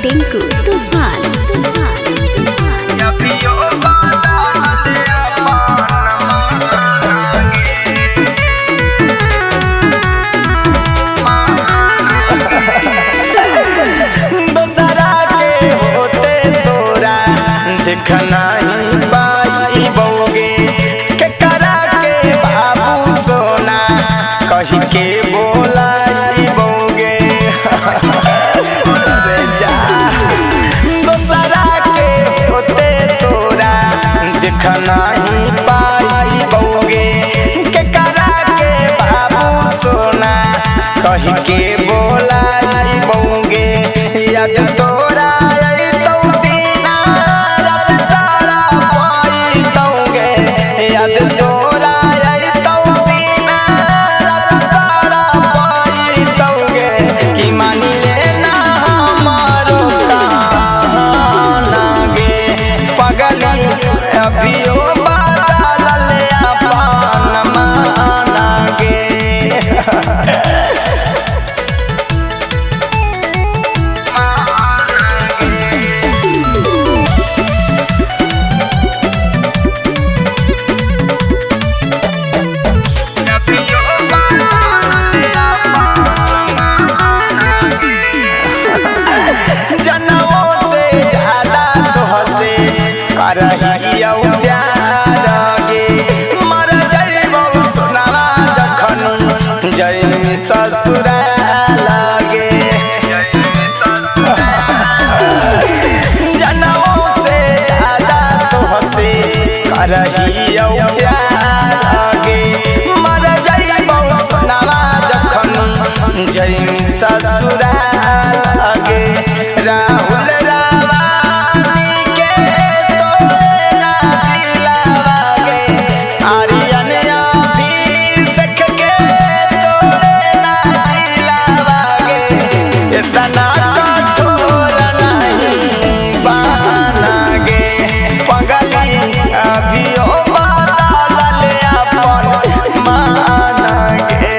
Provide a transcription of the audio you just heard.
टिंकू तूफान देखना ही पाई बोगे के करा के बाबू सोना कही के बोलाई बोगे दोसरा के होते तोरा देखना ही पाई बोगे के करा के बाबू सोना कही के बोलाई बोगे याद तोरा ससुराल लगे जनमों से ज्यादा तोहसे करहियो प्यार लगे मर जाइबो सोनावा जखन जइमी ससुराल लगे राहुल रावानी के तोरे ना दिलावागे आर्यन अभिषेक के इतना कठोर नहीं बनागे पगली अभियो बदल ले अपन मानगे